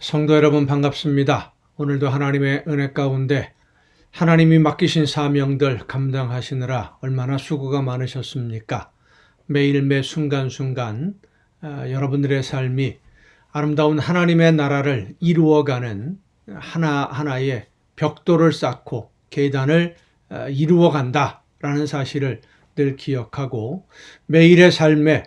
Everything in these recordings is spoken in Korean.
성도 여러분 반갑습니다. 오늘도 하나님의 은혜 가운데 하나님이 맡기신 사명들 감당하시느라 얼마나 수고가 많으셨습니까? 매일 매 순간순간 여러분들의 삶이 아름다운 하나님의 나라를 이루어가는 하나하나의 벽돌을 쌓고 계단을 이루어간다라는 사실을 늘 기억하고 매일의 삶에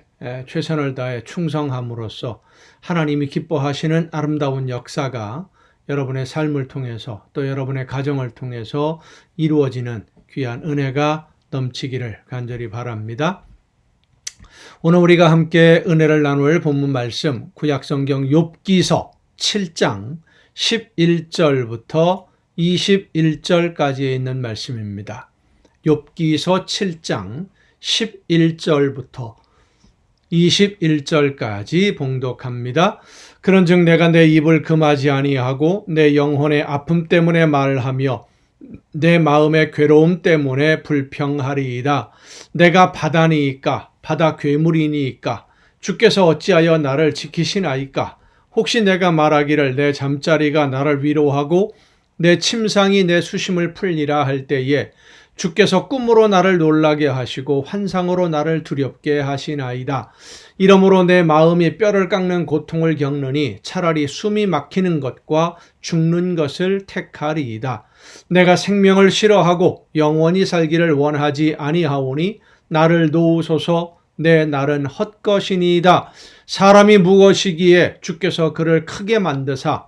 최선을 다해 충성함으로써 하나님이 기뻐하시는 아름다운 역사가 여러분의 삶을 통해서 또 여러분의 가정을 통해서 이루어지는 귀한 은혜가 넘치기를 간절히 바랍니다. 오늘 우리가 함께 은혜를 나눌 본문 말씀 구약성경 욥기서 7장 11절부터 21절까지에 있는 말씀입니다. 욥기서 7장 11절부터 21절까지 봉독합니다. 그런즉 내가 내 입을 금하지 아니하고 내 영혼의 아픔 때문에 말하며 내 마음의 괴로움 때문에 불평하리이다. 내가 바다니이까 바다 괴물이니이까 주께서 어찌하여 나를 지키시나이까. 혹시 내가 말하기를 내 잠자리가 나를 위로하고 내 침상이 내 수심을 풀리라 할 때에 주께서 꿈으로 나를 놀라게 하시고 환상으로 나를 두렵게 하시나이다. 이러므로 내 마음이 뼈를 깎는 고통을 겪느니 차라리 숨이 막히는 것과 죽는 것을 택하리이다. 내가 생명을 싫어하고 영원히 살기를 원하지 아니하오니 나를 도우소서. 내 날은 헛것이니이다. 사람이 무엇이기에 주께서 그를 크게 만드사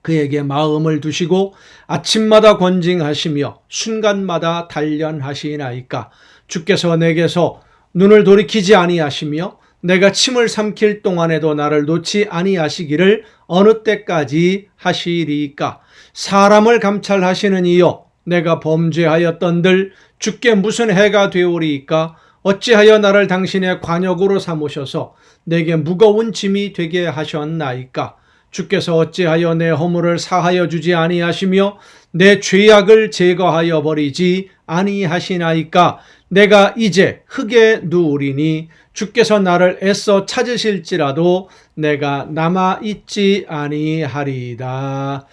그에게 마음을 두시고 아침마다 권징하시며 순간마다 단련하시나이까. 주께서 내게서 눈을 돌이키지 아니하시며 내가 침을 삼킬 동안에도 나를 놓지 아니하시기를 어느 때까지 하시리이까. 사람을 감찰하시는 이여 내가 범죄하였던들 주께 무슨 해가 되오리이까. 어찌하여 나를 당신의 관역으로 삼으셔서 내게 무거운 짐이 되게 하셨나이까. 주께서 어찌하여 내 허물을 사하여 주지 아니하시며 내 죄악을 제거하여 버리지 아니하시나이까. 내가 이제 흙에 누우리니 주께서 나를 애써 찾으실지라도 내가 남아 있지 아니하리이다.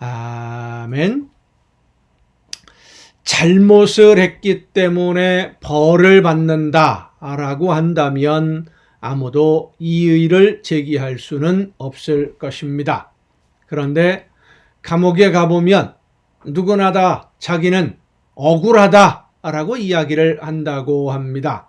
아멘. 잘못을 했기 때문에 벌을 받는다라고 한다면 아무도 이의를 제기할 수는 없을 것입니다. 그런데 감옥에 가보면 누구나 다 자기는 억울하다라고 이야기를 한다고 합니다.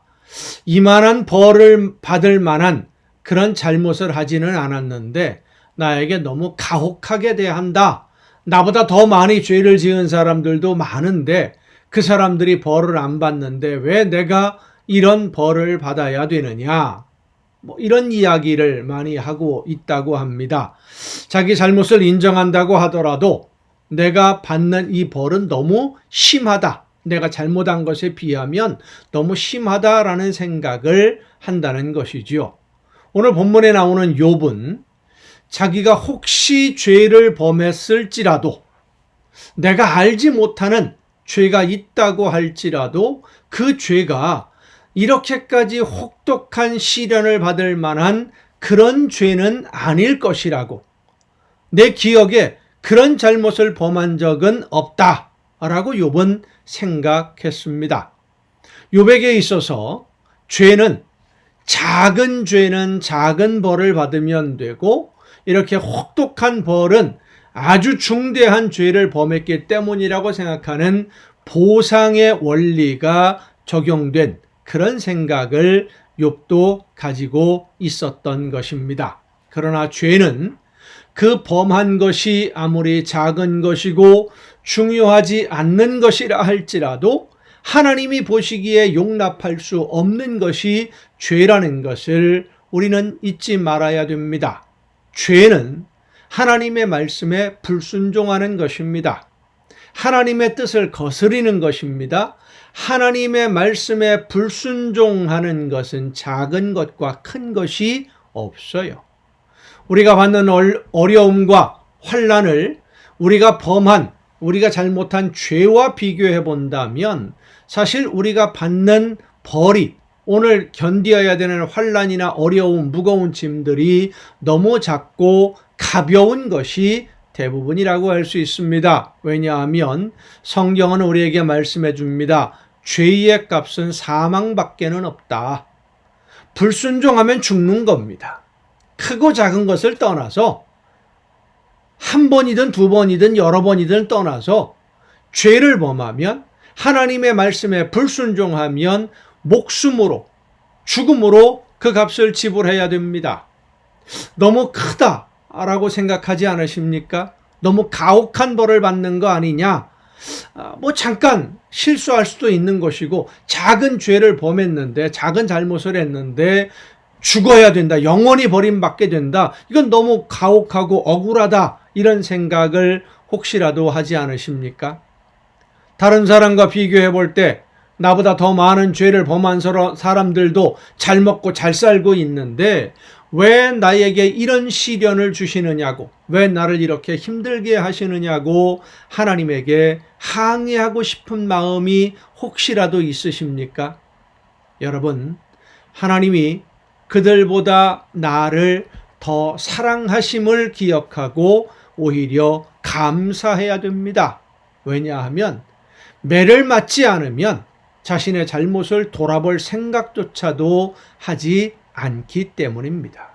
이만한 벌을 받을 만한 그런 잘못을 하지는 않았는데 나에게 너무 가혹하게 대한다. 나보다 더 많이 죄를 지은 사람들도 많은데 그 사람들이 벌을 안 받는데 왜 내가 이런 벌을 받아야 되느냐. 이런 이야기를 많이 하고 있다고 합니다. 자기 잘못을 인정한다고 하더라도 내가 받는 이 벌은 너무 심하다. 내가 잘못한 것에 비하면 너무 심하다라는 생각을 한다는 것이지요. 오늘 본문에 나오는 욥은 자기가 혹시 죄를 범했을지라도 내가 알지 못하는 죄가 있다고 할지라도 그 죄가 이렇게까지 혹독한 시련을 받을 만한 그런 죄는 아닐 것이라고, 내 기억에 그런 잘못을 범한 적은 없다라고 욥은 생각했습니다. 욥에게 있어서 죄는 작은 벌을 받으면 되고 이렇게 혹독한 벌은 아주 중대한 죄를 범했기 때문이라고 생각하는 보상의 원리가 적용된 그런 생각을 욥도 가지고 있었던 것입니다. 그러나 죄는 그 범한 것이 아무리 작은 것이고 중요하지 않는 것이라 할지라도 하나님이 보시기에 용납할 수 없는 것이 죄라는 것을 우리는 잊지 말아야 됩니다. 죄는 하나님의 말씀에 불순종하는 것입니다. 하나님의 뜻을 거스리는 것입니다. 하나님의 말씀에 불순종하는 것은 작은 것과 큰 것이 없어요. 우리가 받는 어려움과 환난을 우리가 잘못한 죄와 비교해 본다면 사실 우리가 받는 벌이, 오늘 견디어야 되는 환난이나 어려움, 무거운 짐들이 너무 작고 가벼운 것이 대부분이라고 할 수 있습니다. 왜냐하면 성경은 우리에게 말씀해 줍니다. 죄의 값은 사망밖에는 없다. 불순종하면 죽는 겁니다. 크고 작은 것을 떠나서 한 번이든 두 번이든 여러 번이든 떠나서 죄를 범하면 하나님의 말씀에 불순종하면 목숨으로 죽음으로 그 값을 지불해야 됩니다. 너무 크다라고 생각하지 않으십니까? 너무 가혹한 벌을 받는 거 아니냐? 뭐 잠깐 실수할 수도 있는 것이고 작은 죄를 범했는데 작은 잘못을 했는데 죽어야 된다. 영원히 버림받게 된다. 이건 너무 가혹하고 억울하다. 이런 생각을 혹시라도 하지 않으십니까? 다른 사람과 비교해 볼 때 나보다 더 많은 죄를 범한 사람들도 잘 먹고 잘 살고 있는데 왜 나에게 이런 시련을 주시느냐고, 왜 나를 이렇게 힘들게 하시느냐고 하나님에게 항의하고 싶은 마음이 혹시라도 있으십니까? 여러분, 하나님이 그들보다 나를 더 사랑하심을 기억하고 오히려 감사해야 됩니다. 왜냐하면 매를 맞지 않으면 자신의 잘못을 돌아볼 생각조차도 하지 않기 때문입니다.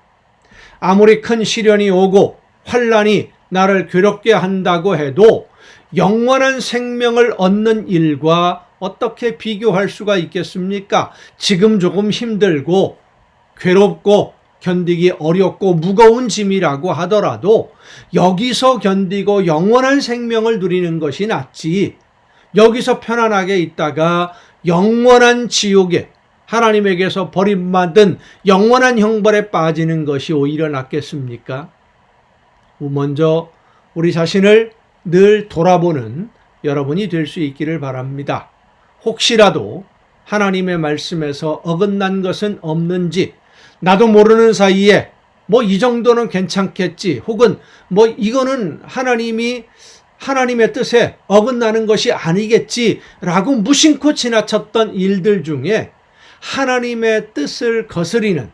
아무리 큰 시련이 오고 환난이 나를 괴롭게 한다고 해도 영원한 생명을 얻는 일과 어떻게 비교할 수가 있겠습니까? 지금 조금 힘들고 괴롭고 견디기 어렵고 무거운 짐이라고 하더라도 여기서 견디고 영원한 생명을 누리는 것이 낫지, 여기서 편안하게 있다가 영원한 지옥에 하나님에게서 버림받은 영원한 형벌에 빠지는 것이 오히려 낫겠습니까? 먼저 우리 자신을 늘 돌아보는 여러분이 될 수 있기를 바랍니다. 혹시라도 하나님의 말씀에서 어긋난 것은 없는지, 나도 모르는 사이에 뭐 이 정도는 괜찮겠지, 혹은 뭐 이거는 하나님의 뜻에 어긋나는 것이 아니겠지라고 무심코 지나쳤던 일들 중에 하나님의 뜻을 거스리는,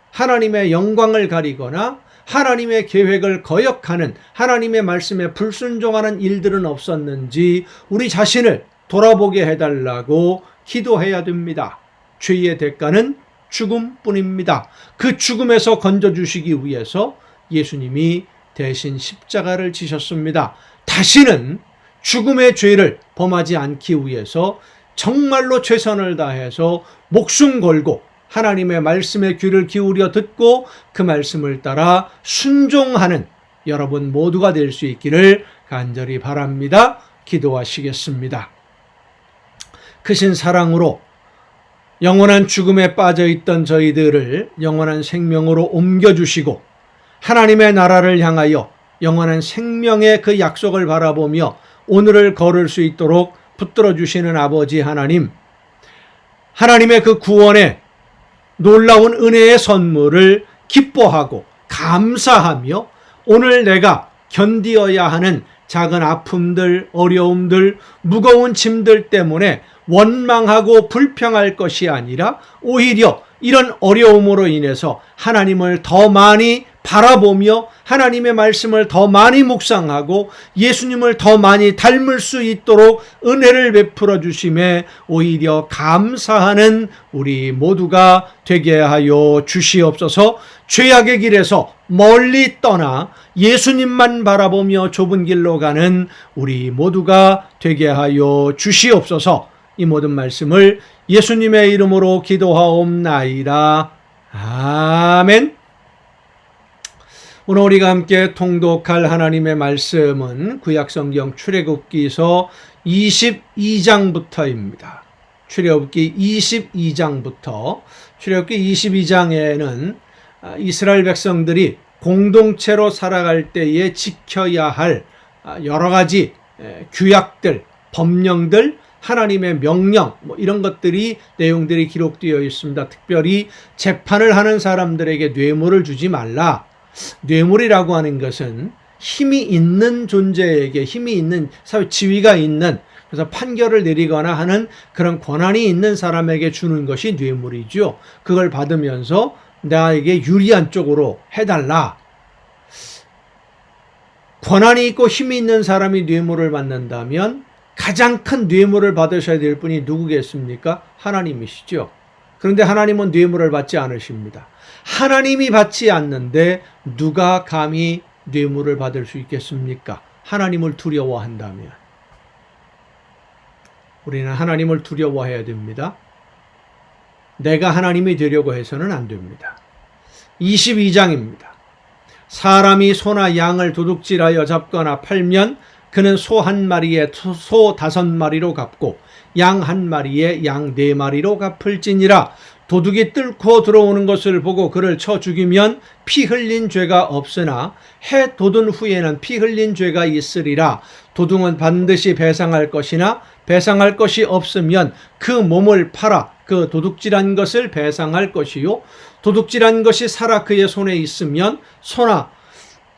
하나님의 영광을 가리거나 하나님의 계획을 거역하는, 하나님의 말씀에 불순종하는 일들은 없었는지 우리 자신을 돌아보게 해달라고 기도해야 됩니다. 죄의 대가는 죽음뿐입니다. 그 죽음에서 건져주시기 위해서 예수님이 대신 십자가를 지셨습니다. 다시는 죽음의 죄를 범하지 않기 위해서 정말로 최선을 다해서 목숨 걸고 하나님의 말씀에 귀를 기울여 듣고 그 말씀을 따라 순종하는 여러분 모두가 될 수 있기를 간절히 바랍니다. 기도하시겠습니다. 크신 사랑으로 영원한 죽음에 빠져있던 저희들을 영원한 생명으로 옮겨주시고 하나님의 나라를 향하여 영원한 생명의 그 약속을 바라보며 오늘을 걸을 수 있도록 붙들어 주시는 아버지 하나님, 하나님의 그 구원의 놀라운 은혜의 선물을 기뻐하고 감사하며 오늘 내가 견디어야 하는 작은 아픔들, 어려움들, 무거운 짐들 때문에 원망하고 불평할 것이 아니라 오히려 이런 어려움으로 인해서 하나님을 더 많이 바라보며 하나님의 말씀을 더 많이 묵상하고 예수님을 더 많이 닮을 수 있도록 은혜를 베풀어 주심에 오히려 감사하는 우리 모두가 되게 하여 주시옵소서. 죄악의 길에서 멀리 떠나 예수님만 바라보며 좁은 길로 가는 우리 모두가 되게 하여 주시옵소서. 이 모든 말씀을 예수님의 이름으로 기도하옵나이다. 아멘. 오늘 우리가 함께 통독할 하나님의 말씀은 구약성경 출애굽기서 22장부터입니다. 출애굽기 22장부터 출애굽기 22장에는 이스라엘 백성들이 공동체로 살아갈 때에 지켜야 할 여러 가지 규약들, 법령들, 하나님의 명령 이런 것들이 내용들이 기록되어 있습니다. 특별히 재판을 하는 사람들에게 뇌물을 주지 말라. 뇌물이라고 하는 것은 힘이 있는 존재에게, 힘이 있는 사회 지위가 있는, 그래서 판결을 내리거나 하는 그런 권한이 있는 사람에게 주는 것이 뇌물이죠. 그걸 받으면서 나에게 유리한 쪽으로 해달라. 권한이 있고 힘이 있는 사람이 뇌물을 받는다면 가장 큰 뇌물을 받으셔야 될 분이 누구겠습니까? 하나님이시죠. 그런데 하나님은 뇌물을 받지 않으십니다. 하나님이 받지 않는데 누가 감히 뇌물을 받을 수 있겠습니까? 하나님을 두려워한다면. 우리는 하나님을 두려워해야 됩니다. 내가 하나님이 되려고 해서는 안 됩니다. 22장입니다. 사람이 소나 양을 도둑질하여 잡거나 팔면 그는 소 한 마리에 소 5마리로 갚고 양 한 마리에 양 4마리로 갚을지니라. 도둑이 뚫고 들어오는 것을 보고 그를 쳐 죽이면 피 흘린 죄가 없으나 해 돋은 후에는 피 흘린 죄가 있으리라. 도둑은 반드시 배상할 것이나 배상할 것이 없으면 그 몸을 팔아 그 도둑질한 것을 배상할 것이요, 도둑질한 것이 살아 그의 손에 있으면 소나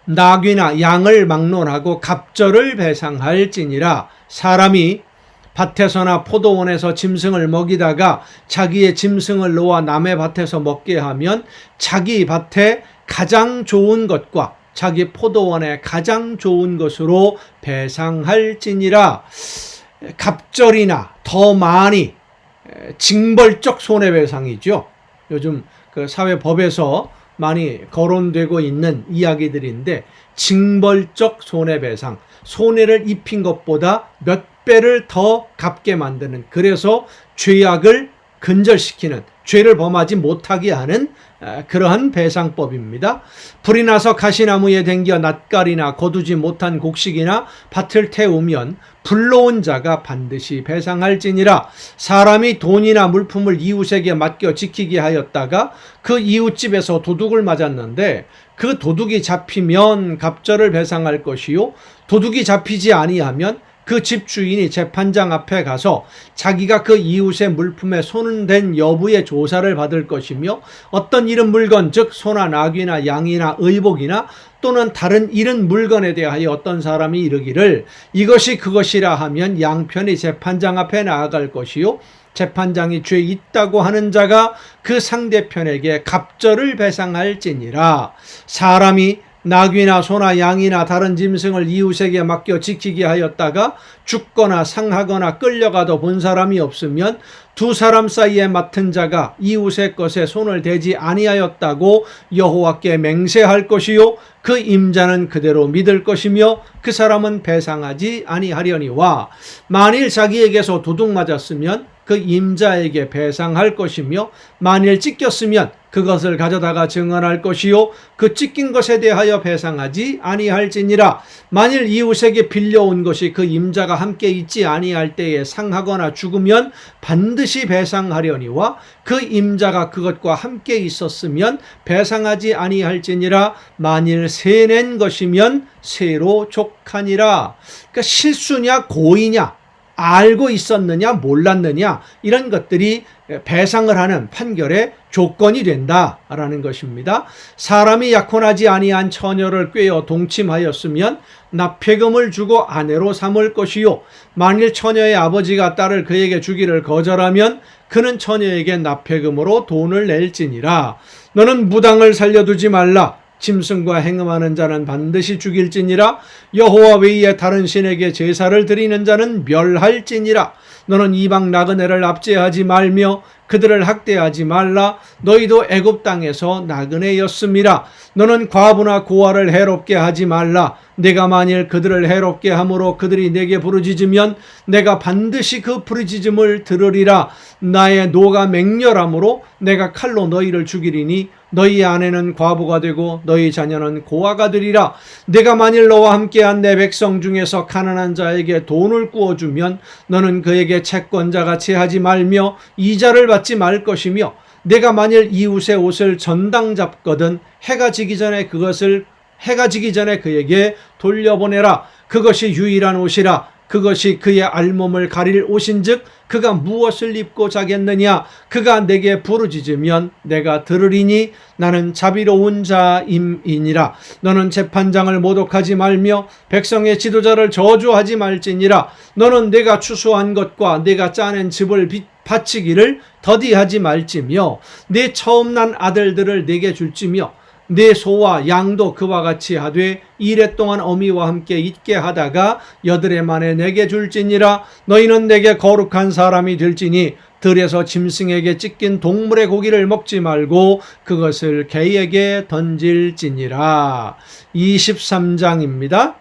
나귀나 양을 막론하고 갑절을 배상할지니라. 사람이 밭에서나 포도원에서 짐승을 먹이다가 자기의 짐승을 놓아 남의 밭에서 먹게 하면 자기 밭에 가장 좋은 것과 자기 포도원에 가장 좋은 것으로 배상할지니라. 갑절이나 더 많이 징벌적 손해배상이죠. 요즘 그 사회법에서 많이 거론되고 있는 이야기들인데, 징벌적 손해배상, 손해를 입힌 것보다 몇 배를 더 갚게 만드는, 그래서 죄악을 근절시키는, 죄를 범하지 못하게 하는 그러한 배상법입니다. 불이 나서 가시나무에 댕겨 낫갈이나 거두지 못한 곡식이나 밭을 태우면 불러온 자가 반드시 배상할지니라. 사람이 돈이나 물품을 이웃에게 맡겨 지키게 하였다가 그 이웃집에서 도둑을 맞았는데 그 도둑이 잡히면 갑절을 배상할 것이요, 도둑이 잡히지 아니하면 그 집주인이 재판장 앞에 가서 자기가 그 이웃의 물품에 손댄 여부의 조사를 받을 것이며, 어떤 잃은 물건, 즉 소나 나귀나 양이나 의복이나 또는 다른 잃은 물건에 대하여 어떤 사람이 이르기를 이것이 그것이라 하면 양편이 재판장 앞에 나아갈 것이요, 재판장이 죄 있다고 하는 자가 그 상대편에게 갑절을 배상할지니라. 사람이 나귀나 소나 양이나 다른 짐승을 이웃에게 맡겨 지키게 하였다가 죽거나 상하거나 끌려가도 본 사람이 없으면 두 사람 사이에 맡은 자가 이웃의 것에 손을 대지 아니하였다고 여호와께 맹세할 것이요, 그 임자는 그대로 믿을 것이며 그 사람은 배상하지 아니하려니와. 만일 자기에게서 도둑 맞았으면 그 임자에게 배상할 것이며, 만일 찢겼으면 그것을 가져다가 증언할 것이요, 그 찢긴 것에 대하여 배상하지 아니할지니라. 만일 이웃에게 빌려온 것이 그 임자가 함께 있지 아니할 때에 상하거나 죽으면 반드시 배상하려니와 그 임자가 그것과 함께 있었으면 배상하지 아니할지니라. 만일 세낸 것이면 세로 족하니라. 그러니까 실수냐 고의냐, 알고 있었느냐 몰랐느냐, 이런 것들이 배상을 하는 판결의 조건이 된다라는 것입니다. 사람이 약혼하지 아니한 처녀를 꾀어 동침하였으면 납폐금을 주고 아내로 삼을 것이요, 만일 처녀의 아버지가 딸을 그에게 주기를 거절하면 그는 처녀에게 납폐금으로 돈을 낼지니라. 너는 무당을 살려두지 말라. 짐승과 행음하는 자는 반드시 죽일지니라. 여호와 외에 다른 신에게 제사를 드리는 자는 멸할지니라. 너는 이방 나그네를 압제하지 말며 그들을 학대하지 말라. 너희도 애굽 땅에서 나그네였음이라. 너는 과부나 고아를 해롭게 하지 말라. 내가 만일 그들을 해롭게 함으로 그들이 내게 부르짖으면 내가 반드시 그 부르짖음을 들으리라. 나의 노가 맹렬함으로 내가 칼로 너희를 죽이리니 너희 아내는 과부가 되고 너희 자녀는 고아가 되리라. 내가 만일 너와 함께한 내 백성 중에서 가난한 자에게 돈을 구워주면 너는 그에게 채권자같이 하지 말며 이자를 받지 말 것이며, 내가 만일 이웃의 옷을 전당 잡거든 해가 지기 전에 그에게 돌려보내라. 그것이 유일한 옷이라. 그것이 그의 알몸을 가릴 옷인즉 그가 무엇을 입고 자겠느냐. 그가 내게 부르짖으면 내가 들으리니 나는 자비로운 자임이니라. 너는 재판장을 모독하지 말며 백성의 지도자를 저주하지 말지니라. 너는 내가 추수한 것과 내가 짜낸 즙을 바치기를 더디하지 말지며 내 처음 난 아들들을 내게 줄지며 네 소와 양도 그와 같이 하되 이레 동안 어미와 함께 있게 하다가 8해 만에 내게 줄지니라. 너희는 내게 거룩한 사람이 될지니 들에서 짐승에게 찢긴 동물의 고기를 먹지 말고 그것을 개에게 던질지니라. 23장입니다.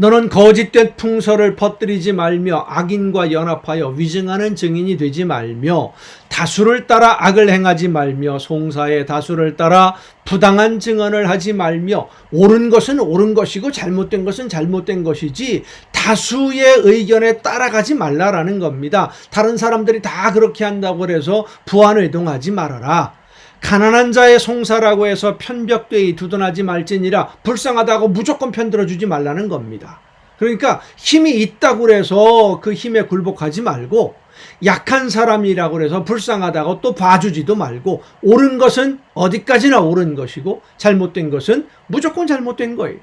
너는 거짓된 풍설을 퍼뜨리지 말며 악인과 연합하여 위증하는 증인이 되지 말며 다수를 따라 악을 행하지 말며 송사의 다수를 따라 부당한 증언을 하지 말며 옳은 것은 옳은 것이고 잘못된 것은 잘못된 것이지 다수의 의견에 따라가지 말라라는 겁니다. 다른 사람들이 다 그렇게 한다고 해서 부안회동하지 말아라. 가난한 자의 송사라고 해서 편벽되이 두둔하지 말지니라. 불쌍하다고 무조건 편들어주지 말라는 겁니다. 그러니까 힘이 있다고 해서 그 힘에 굴복하지 말고 약한 사람이라고 해서 불쌍하다고 또 봐주지도 말고 옳은 것은 어디까지나 옳은 것이고 잘못된 것은 무조건 잘못된 거예요.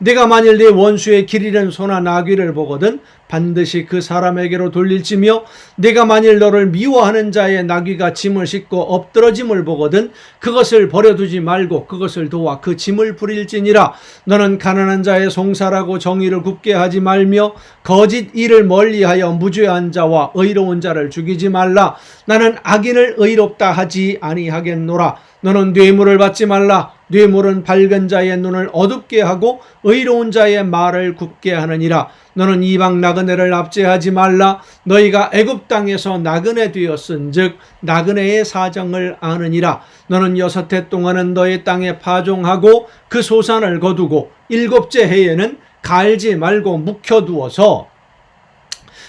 내가 만일 네 원수의 길 잃은 소나 나귀를 보거든 반드시 그 사람에게로 돌릴지며 내가 만일 너를 미워하는 자의 나귀가 짐을 싣고 엎드러짐을 보거든 그것을 버려두지 말고 그것을 도와 그 짐을 부릴지니라. 너는 가난한 자의 송사라고 정의를 굽게 하지 말며 거짓 일을 멀리하여 무죄한 자와 의로운 자를 죽이지 말라. 나는 악인을 의롭다 하지 아니하겠노라. 너는 뇌물을 받지 말라. 뇌물은 밝은 자의 눈을 어둡게 하고 의로운 자의 말을 굽게 하느니라. 너는 이방 나그네를 압제하지 말라. 너희가 애굽 땅에서 나그네 되었은즉 나그네의 사정을 아느니라. 너는 6해 동안은 너의 땅에 파종하고 그 소산을 거두고 7째 해에는 갈지 말고 묵혀두어서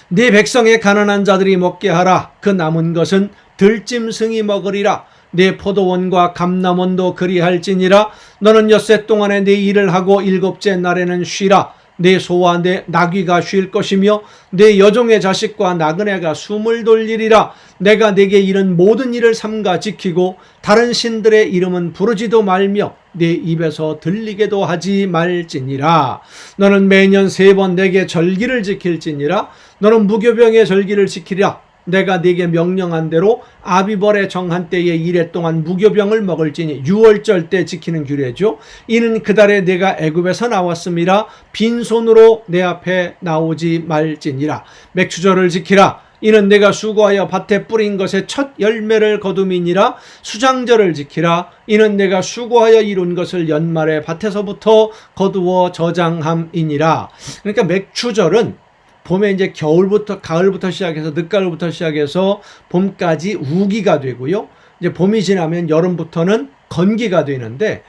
네 백성의 가난한 자들이 먹게 하라. 그 남은 것은 들짐승이 먹으리라. 네 포도원과 감람원도 그리할지니라. 너는 6해 동안에 네 일을 하고 7째 날에는 쉬라. 네 소와 네 나귀가 쉴 것이며 네 여종의 자식과 나그네가 숨을 돌리리라. 내가 네게 이른 모든 일을 삼가 지키고 다른 신들의 이름은 부르지도 말며 네 입에서 들리게도 하지 말지니라. 너는 매년 3번 내게 절기를 지킬지니라. 너는 무교병의 절기를 지키리라. 내가 네게 명령한 대로 아비벌의 정한 때에 1해 동안 무교병을 먹을지니 6월절 때 지키는 규례죠. 이는 그달에 내가 애굽에서 나왔음이라. 빈손으로 내 앞에 나오지 말지니라. 맥추절을 지키라. 이는 내가 수고하여 밭에 뿌린 것의 첫 열매를 거둠이니라. 수장절을 지키라. 이는 내가 수고하여 이룬 것을 연말에 밭에서부터 거두어 저장함이니라. 그러니까 맥추절은 봄에 이제 겨울부터 가을부터 시작해서 늦가을부터 시작해서 봄까지 우기가 되고요. 이제 봄이 지나면 여름부터는 건기가 되는데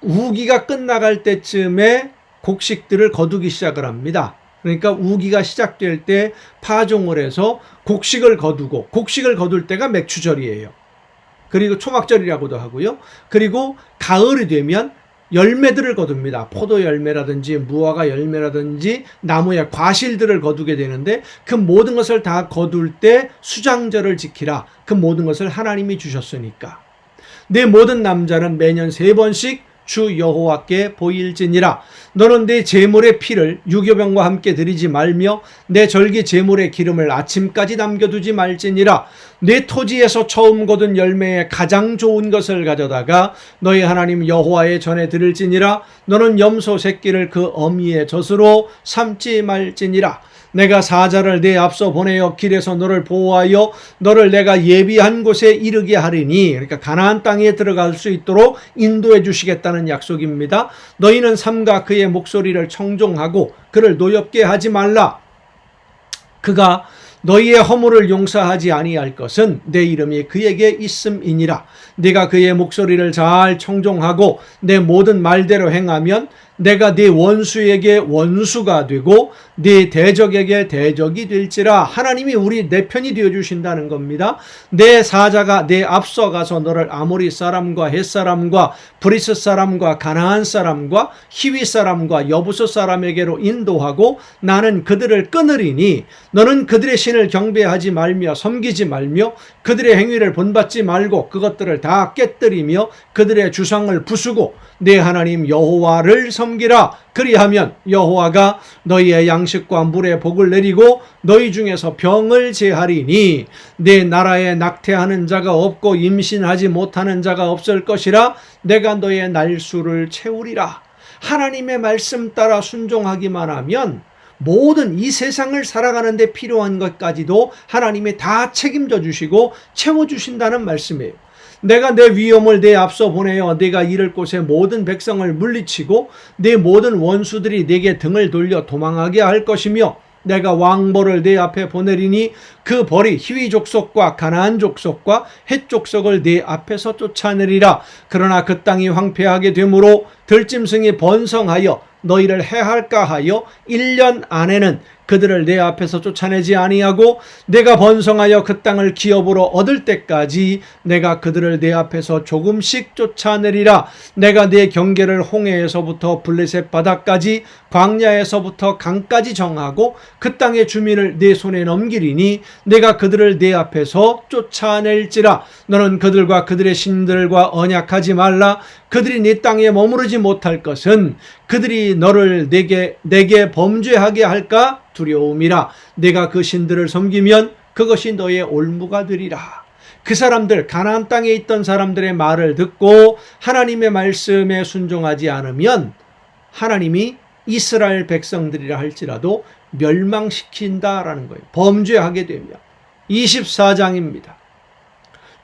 우기가 끝나갈 때쯤에 곡식들을 거두기 시작을 합니다. 그러니까 우기가 시작될 때 파종을 해서 곡식을 거두고 곡식을 거둘 때가 맥추절이에요. 그리고 초막절이라고도 하고요. 그리고 가을이 되면 열매들을 거둡니다. 포도 열매라든지 무화과 열매라든지 나무의 과실들을 거두게 되는데 그 모든 것을 다 거둘 때 수장절을 지키라. 그 모든 것을 하나님이 주셨으니까. 내 모든 남자는 매년 3번씩 주 여호와께 보일지니라. 너는 내 제물의 피를 유교병과 함께 드리지 말며 내 절기 제물의 기름을 아침까지 남겨두지 말지니라. 내 토지에서 처음 거둔 열매의 가장 좋은 것을 가져다가 너희 하나님 여호와의 전에 드릴지니라. 너는 염소 새끼를 그 어미의 젖으로 삼지 말지니라. 내가 사자를 내 앞서 보내어 길에서 너를 보호하여 너를 내가 예비한 곳에 이르게 하리니, 그러니까 가나안 땅에 들어갈 수 있도록 인도해 주시겠다는 약속입니다. 너희는 삼가 그의 목소리를 청종하고 그를 노엽게 하지 말라. 그가 너희의 허물을 용서하지 아니할 것은 내 이름이 그에게 있음이니라. 네가 그의 목소리를 잘 청종하고 내 모든 말대로 행하면 내가 네 원수에게 원수가 되고 네 대적에게 대적이 될지라. 하나님이 우리 내 편이 되어주신다는 겁니다. 내 사자가 내 앞서 가서 너를 아모리 사람과 헷 사람과 브리스 사람과 가나안 사람과 히위 사람과 여부스 사람에게로 인도하고 나는 그들을 끊으리니 너는 그들의 신을 경배하지 말며 섬기지 말며 그들의 행위를 본받지 말고 그것들을 다 깨뜨리며 그들의 주상을 부수고 네 하나님 여호와를 섬기라. 그리하면 여호와가 너희의 양식과 물의 복을 내리고 너희 중에서 병을 제하리니 네 나라에 낙태하는 자가 없고 임신하지 못하는 자가 없을 것이라. 내가 너의 날수를 채우리라. 하나님의 말씀 따라 순종하기만 하면 모든 이 세상을 살아가는 데 필요한 것까지도 하나님이 다 책임져 주시고 채워주신다는 말씀이에요. 내가 내 위엄을 내 앞서 보내어 내가 이를 곳에 모든 백성을 물리치고 내 모든 원수들이 내게 등을 돌려 도망하게 할 것이며 내가 왕벌을 내 앞에 보내리니 그 벌이 히위 족속과 가나안 족속과 헷 족속을 내 앞에서 쫓아내리라. 그러나 그 땅이 황폐하게 되므로 들짐승이 번성하여 너희를 해할까 하여 1년 안에는 그들을 내 앞에서 쫓아내지 아니하고 내가 번성하여 그 땅을 기업으로 얻을 때까지 내가 그들을 내 앞에서 조금씩 쫓아내리라. 내가 내 경계를 홍해에서부터 블레셋 바다까지 광야에서부터 강까지 정하고 그 땅의 주민을 내 손에 넘기리니 내가 그들을 내 앞에서 쫓아낼지라. 너는 그들과 그들의 신들과 언약하지 말라. 그들이 네 땅에 머무르지 못할 것은 그들이 너를 내게 범죄하게 할까 두려움이라. 내가 그 신들을 섬기면 그것이 너의 올무가 되리라. 그 사람들, 가나안 땅에 있던 사람들의 말을 듣고 하나님의 말씀에 순종하지 않으면 하나님이 이스라엘 백성들이라 할지라도 멸망시킨다라는 거예요. 범죄하게 되면. 24장입니다.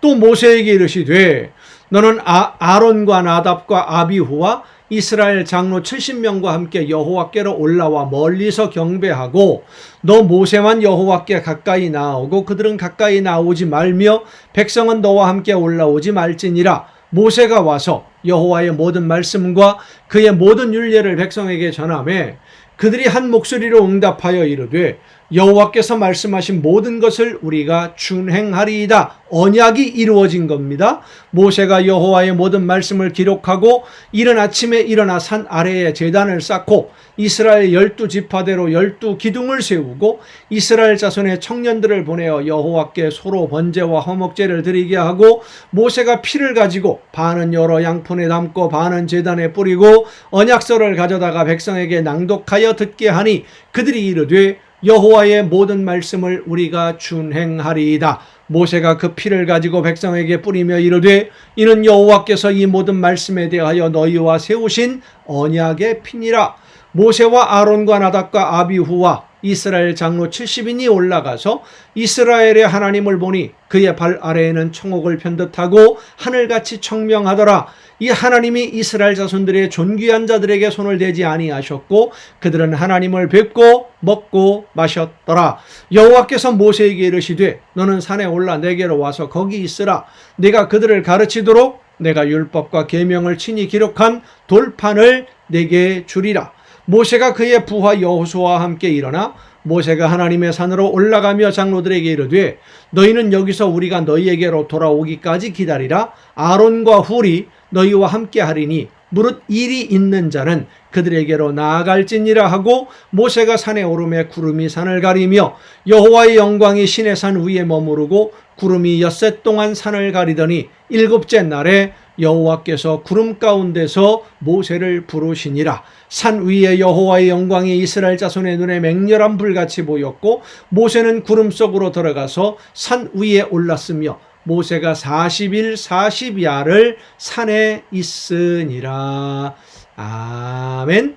또 모세에게 이르시되 너는 아론과 나답과 아비후와 이스라엘 장로 70명과 함께 여호와께로 올라와 멀리서 경배하고 너 모세만 여호와께 가까이 나오고 그들은 가까이 나오지 말며 백성은 너와 함께 올라오지 말지니라. 모세가 와서 여호와의 모든 말씀과 그의 모든 율례를 백성에게 전하매 그들이 한 목소리로 응답하여 이르되 여호와께서 말씀하신 모든 것을 우리가 준행하리이다. 언약이 이루어진 겁니다. 모세가 여호와의 모든 말씀을 기록하고 이른 아침에 일어나 산 아래에 제단을 쌓고 이스라엘 12지파대로 12기둥을 세우고 이스라엘 자손의 청년들을 보내어 여호와께 소로 번제와 화목제를 드리게 하고 모세가 피를 가지고 반은 여러 양푼에 담고 반은 제단에 뿌리고 언약서를 가져다가 백성에게 낭독하여 듣게 하니 그들이 이르되 여호와의 모든 말씀을 우리가 준행하리이다. 모세가 그 피를 가지고 백성에게 뿌리며 이르되 이는 여호와께서 이 모든 말씀에 대하여 너희와 세우신 언약의 피니라. 모세와 아론과 나답과 아비후와 이스라엘 장로 70인이 올라가서 이스라엘의 하나님을 보니 그의 발 아래에는 청옥을 편듯하고 하늘같이 청명하더라. 이 하나님이 이스라엘 자손들의 존귀한 자들에게 손을 대지 아니하셨고 그들은 하나님을 뵙고 먹고 마셨더라. 여호와께서 모세에게 이르시되 너는 산에 올라 내게로 와서 거기 있으라. 내가 그들을 가르치도록 내가 율법과 계명을 친히 기록한 돌판을 내게 주리라. 모세가 그의 부하 여호수아와 함께 일어나 모세가 하나님의 산으로 올라가며 장로들에게 이르되 너희는 여기서 우리가 너희에게로 돌아오기까지 기다리라. 아론과 훌이 너희와 함께 하리니 무릇 일이 있는 자는 그들에게로 나아갈지니라 하고 모세가 산에 오르매 구름이 산을 가리며 여호와의 영광이 시내 산 위에 머무르고 구름이 엿새 동안 산을 가리더니 일곱째 날에 여호와께서 구름 가운데서 모세를 부르시니라. 산 위에 여호와의 영광이 이스라엘 자손의 눈에 맹렬한 불같이 보였고 모세는 구름 속으로 들어가서 산 위에 올랐으며 모세가 40일 40야를 산에 있으니라. 아멘.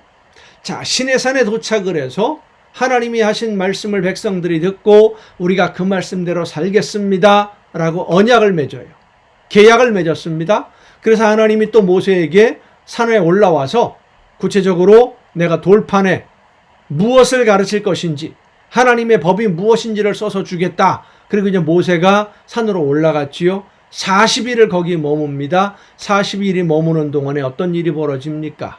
자, 시내산에 도착을 해서 하나님이 하신 말씀을 백성들이 듣고 우리가 그 말씀대로 살겠습니다 라고 언약을 맺어요. 계약을 맺었습니다. 그래서 하나님이 또 모세에게 산에 올라와서 구체적으로 내가 돌판에 무엇을 가르칠 것인지 하나님의 법이 무엇인지를 써서 주겠다. 그리고 이제 모세가 산으로 올라갔지요. 40일을 거기 머뭅니다. 40일이 머무는 동안에 어떤 일이 벌어집니까?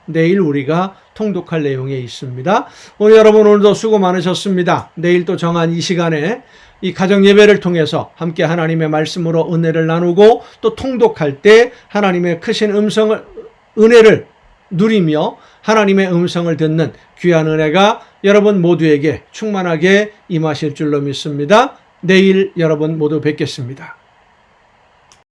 내일 우리가 통독할 내용에 있습니다. 오늘 여러분 오늘도 수고 많으셨습니다. 내일 또 정한 이 시간에 이 가정 예배를 통해서 함께 하나님의 말씀으로 은혜를 나누고 또 통독할 때 하나님의 크신 은혜를 누리며 하나님의 음성을 듣는 귀한 은혜가 여러분 모두에게 충만하게 임하실 줄로 믿습니다. 내일 여러분 모두 뵙겠습니다.